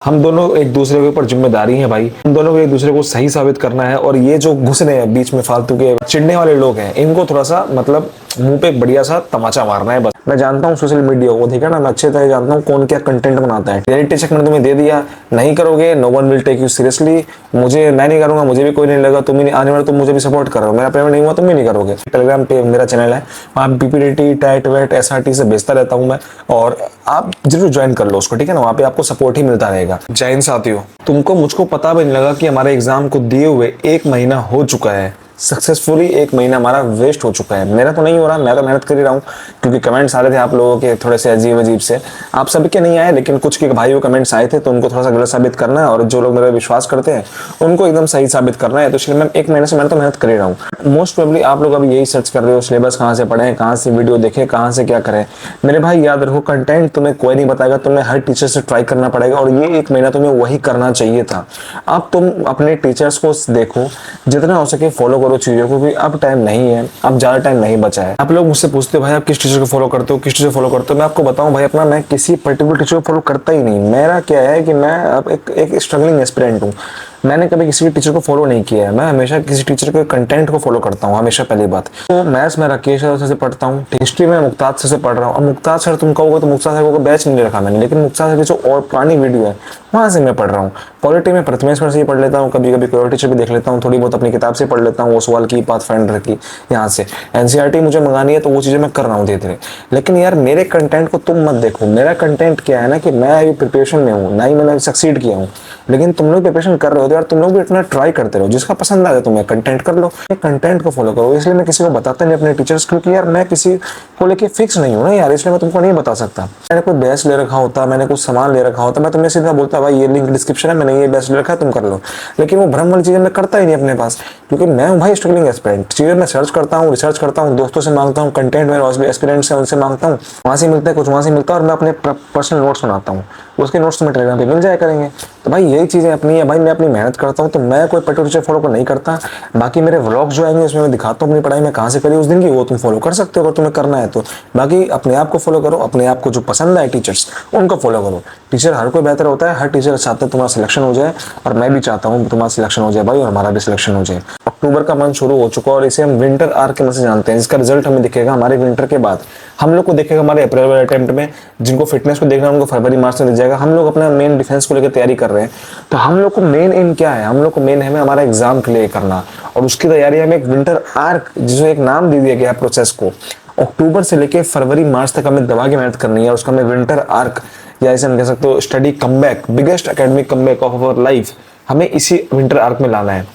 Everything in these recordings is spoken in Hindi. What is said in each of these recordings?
हम दोनों एक दूसरे के ऊपर जिम्मेदारी है भाई। हम दोनों को एक दूसरे को सही साबित करना है। और ये जो घुस रहे हैं बीच में फालतू के चिढ़ने वाले लोग हैं, इनको थोड़ा सा मतलब मुंह पे एक बढ़िया सा तमाचा मारना है बस। मैं जानता हूँ सोशल मीडिया को, ठीक है ना, मैं अच्छे तरह जानता हूँ कौन क्या कंटेंट बनाता है। रियलिटी चेक मैंने तुम्हें दे दिया, नहीं करोगे no one will take you seriously. मैं नहीं करूंगा, मुझे भी कोई नहीं लगा। तुम ही आने वाले तुम मुझे भी सपोर्ट कर रहे हो, मेरा पेमेंट नहीं हुआ तुम भी नहीं करोगे। टेलीग्राम पे मेरा चैनल है, वहाँ पीपीटी टैट वैट SRT से भेजता रहता हूँ मैं, और आप जरूर ज्वाइन कर लो उसको, ठीक है ना। वहाँ पे आपको सपोर्ट ही मिलता रहेगा। जय हिंद साथियों। तुमको मुझको पता भी नहीं लगा कि हमारे एग्जाम को दिए हुए 1 महीना हो चुका है। सक्सेसफुली 1 महीना हमारा वेस्ट हो चुका है। मेरा तो नहीं हो रहा, मैं तो मेहनत कर ही रहा हूँ, क्योंकि कमेंट्स आ रहे थे आप लोगों के थोड़े से अजीब अजीब से। आप सभी के नहीं आए, लेकिन कुछ के भाइयों कमेंट्स आए थे, तो उनको थोड़ा सा गलत साबित करना है, और जो लोग मेरा विश्वास करते हैं उनको एकदम सही साबित करना है। तो इसलिए मैं 1 महीने से मैंने तो मेहनत कर ही रहा हूँ। मोस्ट प्रोबेबली आप लोग अभी यही सर्च कर रहे हो, सिलेबस कहाँ से पढ़ें, कहाँ से वीडियो देखें, कहाँ से क्या करें। मेरे भाई याद रखो, कंटेंट तुम्हें कोई नहीं बताएगा, तुम्हें हर टीचर से ट्राई करना पड़ेगा, और ये 1 महीना तुम्हें वही करना चाहिए था। अब तुम अपने टीचर्स को देखो, जितना हो सके फॉलो करो चीजों को, भी अब टाइम नहीं है, अब ज्यादा टाइम नहीं बचा है। आप लोग मुझसे पूछते हो भाई आप किस टीचर को फॉलो करते हो, किस टीचर को फॉलो करते हो। मैं आपको बताऊं भाई, अपना मैं किसी पर्टिकुलर टीचर को फॉलो करता ही नहीं। मेरा क्या है कि मैं अब एक स्ट्रगलिंग एस्पिरेंट हूँ। मैंने कभी किसी भी टीचर को फॉलो नहीं किया है। मैं हमेशा किसी टीचर के कंटेंट को फॉलो करता हूँ, हमेशा। पहली बात तो मैथ्स में राकेश सर से पढ़ता हूँ, हिस्ट्री में मुक्ताज सर से पढ़ रहा हूँ। अब मुक्ताज सर तुम कहोगे तो मुक्ताज सर को बैच नहीं रखा मैंने, लेकिन मुक्ताज सर की जो और पुरानी वीडियो है वहां से मैं पढ़ रहा हूँ। पॉलिटी में प्रथमेश सर से ही पढ़ लेता हूँ, कभी कभी कोई और टीचर भी देख लेता हूँ, थोड़ी बहुत अपनी किताब से पढ़ लेता हूँ, ओसवाल की, पाथफाइंडर की, यहाँ से। NCERT मुझे मंगानी है तो वो चीजें मैं कर रहा हूँ धीरे धीरे। लेकिन यार मेरे कंटेंट को तुम मत देखो। मेरा कंटेंट क्या है ना, कि मैं अभी प्रिपरेशन में हूँ, ना ही मैंने सक्सीड किया हूँ, लेकिन तुम लोग प्रिपरेशन कर रहे हो तो यार तुम लोग भी इतना ट्राई करते रहो। जिसका पसंद आ जाए तुम्हें कंटेंट कर लो, कंटेंट को फॉलो करो। इसलिए मैं किसी को बताता नहीं अपने टीचर्स, क्योंकि यार मैं किसी को लेके फिक्स नहीं हूँ ना यार, इसलिए मैं तुमको नहीं बता सकता। मैंने कोई बैच ले रखा होता, मैंने कुछ सामान ले रखा होता, मैं तुम्हें सीधा बोलता भाई ये लिंक डिस्क्रिप्शन है, मैंने ये बैच ले रखा है, तुम कर लो। लेकिन वो भ्रम वाली चीजें मैं करता ही नहीं अपने पास, क्योंकि मैं हूँ भाई स्ट्रगलिंग एस्पिरेंट। चीजें मैं सर्च करता हूँ, रिसर्च करता हूँ, दोस्तों से मांगता हूँ, कंटेंट मेरे एस्पिरेंट्स हैं उनसे मांगता हूँ, वहां से मिलता है कुछ, वहां से मिलता है, और मैं अपने पर्सनल नोट्स बनाता हूँ। उसके नोट्स तुम्हें टेलीग्राम पे मिल जाया करेंगे। तो भाई यही चीजें अपनी है भाई, मैं अपनी मेहनत करता हूँ, तो मैं कोई पर्टिकुलर टीचर फॉलो नहीं करता। बाकी मेरे व्लॉग्स जो आएंगे उसमें मैं दिखाता हूँ अपनी पढ़ाई में कहाँ से करी उस दिन की, वो तुम फॉलो कर सकते हो अगर तुम्हें करना है तो। बाकी अपने आप को फॉलो करो, अपने आप को जो पसंद आए टीचर्स उनको फॉलो करो। टीचर हर कोई बेहतर होता है, हर टीचर चाहता है तुम्हारा सिलेक्शन हो जाए, और मैं भी चाहता हूँ तुम्हारा सिलेक्शन हो जाए भाई, और हमारा भी सिलेक्शन हो जाए। अक्टूबर का मंथ शुरू हो चुका है, और इसे हम विंटर आर्क के नाम से जानते हैं, जिसका रिजल्ट हमें दिखेगा हमारे विंटर के बाद। हम लोग को देखेगा हमारे अप्रैल वाले अटेम्प्ट में, जिनको फिटनेस को देखना है उनको फरवरी मार्च में दिख जाएगा। हम लोग अपना मेन डिफेंस को लेकर तैयारी कर रहे हैं, तो हम लोग को मेन एम क्या है, हम लोग को मेन है हमारा एग्जाम क्लियर करना, और उसकी तैयारी हमें एक विंटर आर्क, जिसे एक नाम दे दिया गया प्रोसेस को, अक्टूबर से लेकर फरवरी मार्च तक हमें दबा के मेहनत करनी है। उसका हमें विंटर आर्क, या ऐसे हम कह सकते हो study comeback, biggest academic comeback of our life, हमें इसी विंटर आर्क में लाना है।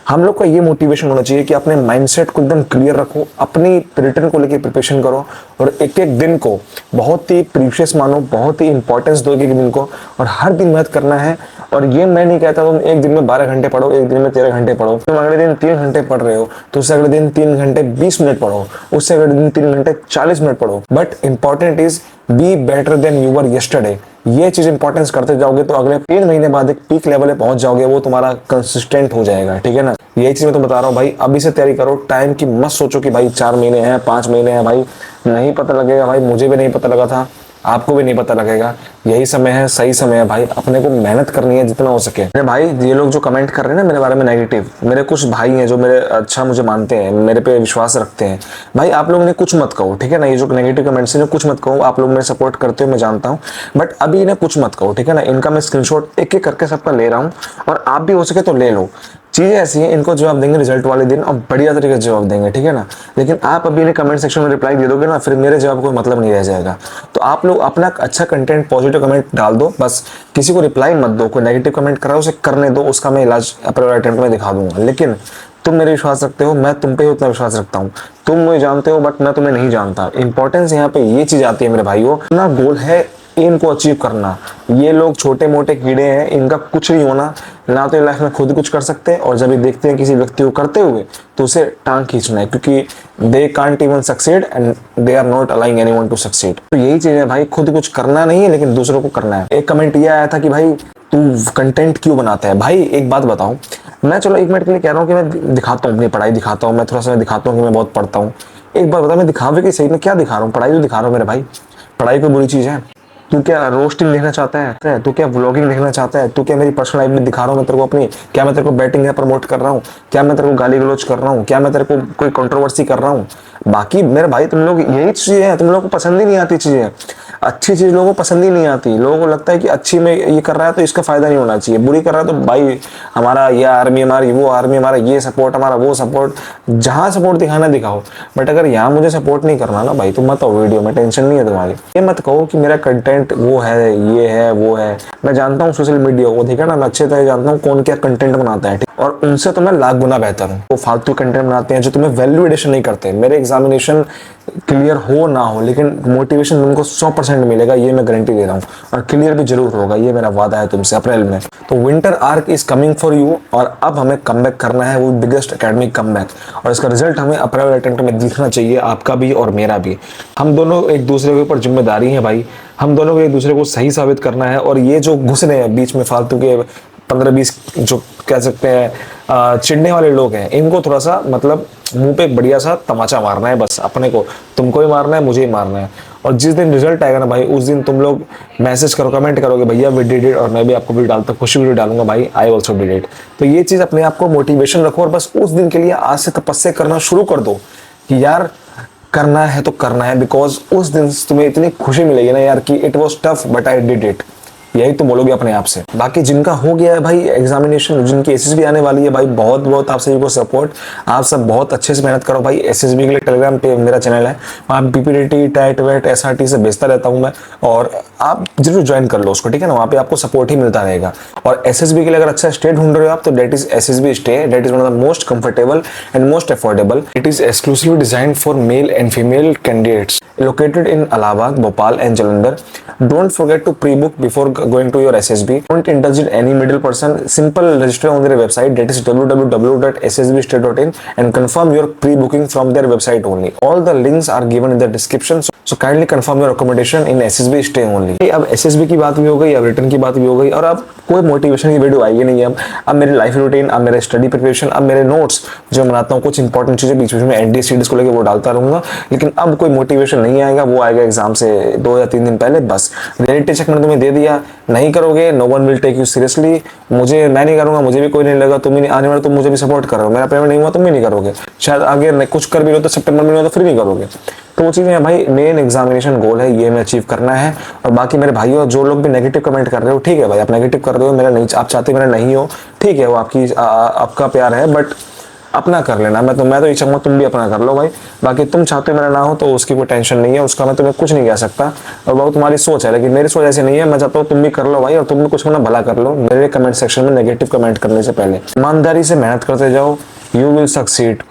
हम लोग का ये मोटिवेशन होना चाहिए कि अपने माइंडसेट को एकदम क्लियर रखो, अपनी रिटर्न को लेकर प्रिपरेशन करो, और एक एक दिन को बहुत ही प्रीशियस मानो, बहुत ही इंपॉर्टेंस दो एक एक दिन को, और हर दिन मेहनत करना है। और ये मैं नहीं कहता तुम एक दिन में 12 घंटे पढ़ो, एक दिन में 13 घंटे पढ़ो। तुम अगले दिन 3 घंटे पढ़ रहे हो तो उससे अगले दिन 3 घंटे 20 मिनट पढ़ो, उससे अगले दिन 3 घंटे 40 मिनट पढ़ो। But important is be better than you were yesterday. ये चीज इंपॉर्टेंस करते जाओगे तो अगले 3 महीने बाद एक पीक लेवल पे पहुंच जाओगे, वो तुम्हारा कंसिस्टेंट हो जाएगा, ठीक है ना। यही चीज मैं तो बता रहा हूँ भाई, अभी से तैयारी करो। टाइम की मत सोचो कि भाई 4 महीने हैं, 5 महीने हैं, भाई नहीं पता लगेगा भाई, मुझे भी नहीं पता लगा था, आपको भी नहीं पता लगेगा। यही समय है, सही समय है भाई, अपने को मेहनत करनी है जितना हो सके। मेरे भाई ये लोग जो कमेंट कर रहे हैं ना मेरे बारे में नेगेटिव, मेरे कुछ भाई हैं जो मेरे अच्छा मुझे मानते हैं, मेरे पे विश्वास रखते हैं, भाई आप लोग ने कुछ मत कहो, ठीक है ना। ये जो नेगेटिव कमेंट्स हैं कुछ मत कहो, आप लोग मेरे सपोर्ट करते हो मैं जानता हूँ, बट अभी इन्हें कुछ मत कहो, ठीक है ना। इनका मैं स्क्रीनशॉट एक एक करके सबका ले रहा हूँ, और आप भी हो सके तो ले लो। चीजें ऐसी हैं, इनको जवाब देंगे रिजल्ट वाले दिन, और बढ़िया तरीके से जवाब देंगे, ठीक है ना। लेकिन आप अभी इन्हें कमेंट सेक्शन में रिप्लाई दे दोगे ना, फिर मेरे जवाब को मतलब नहीं रह जाएगा। तो आप लोग अपना अच्छा कंटेंट, पॉजिटिव कमेंट डाल दो, बस किसी को रिप्लाई मत दो। कोई नेगेटिव कमेंट कर रहा है उसे करने दो, उसका मैं इलाज अपने अटेम्प्ट में दिखा दूंगा। लेकिन तुम मेरे विश्वास रखते हो, मैं तुम पे ही उतना विश्वास रखता हूँ। तुम मुझे जानते हो बट मैं तुम्हें नहीं जानता। इंपॉर्टेंस यहाँ पे ये चीज आती है मेरे भाइयों, अपना गोल है एम को अचीव करना। ये लोग छोटे मोटे कीड़े हैं, इनका कुछ नहीं होना, ना तो लाइफ में खुद कुछ कर सकते हैं, और जब ये देखते हैं किसी व्यक्ति को करते हुए तो उसे टांग खींचना है, क्योंकि they can't even succeed and they are not allowing anyone to succeed. तो यही चीज है भाई, खुद कुछ करना नहीं है लेकिन दूसरों को करना है। एक कमेंट ये आया था कि भाई तू कंटेंट क्यों बनाता है। भाई एक बात बताऊं, मैं चलो 1 मिनट के लिए कह रहा हूँ कि मैं दिखाता हूँ अपनी पढ़ाई, दिखाता हूँ मैं थोड़ा सा, दिखाता हूँ कि मैं बहुत पढ़ता हूँ। एक बात बता, मैं दिखावे की सही में क्या दिखा रहा हूँ, पढ़ाई तो दिखा रहा हूँ मेरे भाई। पढ़ाई कोई बुरी चीज है? तू क्या रोस्टिंग देखना चाहता है? तू क्या व्लॉगिंग देखना चाहता है? तू क्या मेरी पर्सनल लाइफ में दिखा रहा हूँ मैं तेरे को अपनी? क्या मैं तेरे को बैटिंग है प्रमोट कर रहा हूँ? क्या मैं तेरे को गाली गलौज कर रहा हूँ? क्या मैं तेरे को कोई कंट्रोवर्सी कर रहा हूँ? बाकी मेरे भाई तुम लोग यही चीजें हैं, तुम लोगों को पसंद ही नहीं आती चीजें। अच्छी चीज लोगों को पसंद ही नहीं आती। लोगों को लगता है कि अच्छी में ये कर रहा है तो इसका फायदा नहीं होना चाहिए, बुरी कर रहा है तो भाई हमारा ये आर्मी, हमारी वो आर्मी, हमारा ये सपोर्ट, हमारा वो सपोर्ट। जहां सपोर्ट दिखाना दिखाओ, बट अगर यहाँ मुझे सपोर्ट नहीं करना ना भाई, तुम मत आओ वीडियो में, टेंशन नहीं है तुम्हारी। ये मत कहो कि मेरा कंटेंट वो है, ये है, वो है। मैं जानता हूँ सोशल मीडिया को, ठीक है ना, मैं अच्छे तरह जानता हूँ कौन क्या कंटेंट बनाता है, ठीक? और उनसे तो मैं लाख गुना बेहतर हूँ। वो फालतू कंटेंट बनाते हैं जो तुम्हें वैल्यू एडिशन नहीं करते। मेरे एग्जामिनेशन क्लियर हो ना हो, लेकिन मोटिवेशन तुमको 100% मिलेगा, ये मैं गारंटी दे रहा हूँ। और क्लियर भी जरूर होगा, ये मेरा वादा है तुमसे अप्रैल में। तो winter arc is coming for you, और अब हमें कमबैक करना है, वो बिगेस्ट एकेडमिक कमबैक। और इसका रिजल्ट हमें अप्रैल अटेम्प्ट में दिखना चाहिए, आपका भी और मेरा भी। हम दोनों एक दूसरे के ऊपर जिम्मेदारी है भाई, हम दोनों को एक दूसरे को सही साबित करना है। और ये जो घुस रहे हैं बीच में फालतू के 15-20 जो कह सकते हैं चिढ़ने वाले लोग हैं, इनको थोड़ा सा मतलब मुंह पे बढ़िया सा तमाचा मारना है बस अपने को। तुमको ही मारना है, मुझे ही मारना है। और जिस दिन रिजल्ट आएगा ना भाई, उस दिन तुम लोग मैसेज करो, कमेंट करोगे भैया वी डिड इट, और मैं भी आपको वीडियो डालता, खुशी वीडियो डालूंगा भाई, आई ऑल्सो डिड इट। तो ये चीज अपने आप को मोटिवेशन रखो, और बस उस दिन के लिए आज से तपस्या करना शुरू कर दो कि यार करना है तो करना है। बिकॉज उस दिन तुम्हें इतनी खुशी मिलेगी ना यार कि it was tough but I did it, यही तो बोलोगे अपने आप से। बाकी जिनका हो गया है भाई एग्जामिनेशन, जिनकी एसएसबी आने वाली है भाई, बहुत बहुत आप सभी को सपोर्ट। आप सब बहुत अच्छे से मेहनत करो भाई। एसएसबी के लिए टेलीग्राम पे मेरा चैनल है, वहाँ पीपीडीटी, टैट वेट, एसआरटी से भेजता रहता हूँ मैं, और आप जरूर ज्वाइन कर लो उसको, ठीक है ना। वहाँ पे आपको सपोर्ट ही मिलता रहेगा। और एसएसबी के लिए अगर अच्छा स्टे ढूंढ रहे हो आप, तो that is SSB stay, that is one of the most comfortable and most affordable. It is exclusively designed for male and female candidates, located in Allahabad, Bhopal and Jalandhar. Don't forget to pre-book before going to your SSB. Don't indulge in any middle person. Simple register on their website, that is www.ssbstate.in, and confirm your pre-booking from their website only. All the links are given in the description. So kindly confirm your accommodation in SSB stay only. अब SSB की बात भी हो गई, अब रिटर्न की बात भी हो गई, और अब कोई मोटिवेशन की वीडियो आएगी नहीं है। अब मेरी लाइफ रूटीन, अब मेरे स्टडी प्रिपरेशन, अब मेरे नोट्स जो बनाता हूँ, कुछ इंपॉर्टेंट चीजें बीच बीच में एनडीए सीरीज को लेकर वो डालता रहूंगा। लेकिन अब कोई मोटिवेशन नहीं आएगा, वो आएगा एग्जाम से 2 या 3 दिन पहले बस। रियलिटी चेक मैंने तुम्हें दे दिया, नहीं करोगे no one will take you seriously. मैं नहीं करूंगा, मुझे भी कोई नहीं लगा, तुम ही आने वाले तुम मुझे भी सपोर्ट कर रहे हो, मेरा पेमेंट नहीं हुआ तुम भी नहीं करोगे, शायद आगे कुछ कर भी लो तो सितंबर में नहीं हो तो फिर नहीं करोगे। तो वो चीज़ें भाई, मेन एग्जामिनेशन गोल है, ये मैं अचीव करना है। और बाकी मेरे भाइयों जो लोग भी नेगेटिव कमेंट कर रहे हो, ठीक है भाई, आप नेगेटिव कर रहे हो, मेरा नहीं, आप चाहते मेरा नहीं हो, ठीक है, वो आपका प्यार है, बट अपना कर लेना। मैं तो ये चाहूंगा तुम भी अपना कर लो भाई। बाकी तुम चाहते हो मेरा ना हो तो उसकी कोई टेंशन नहीं है, उसका मैं तुम्हें कुछ नहीं कह सकता, और वो तुम्हारी सोच है। लेकिन मेरी सोच ऐसी नहीं है, मैं चाहता हूँ तुम भी कर लो भाई, और तुम भी कुछ अपना भला कर लो। मेरे कमेंट सेक्शन में नेगेटिव कमेंट करने से पहले ईमानदारी से मेहनत करते जाओ, यू विल सक्सीड।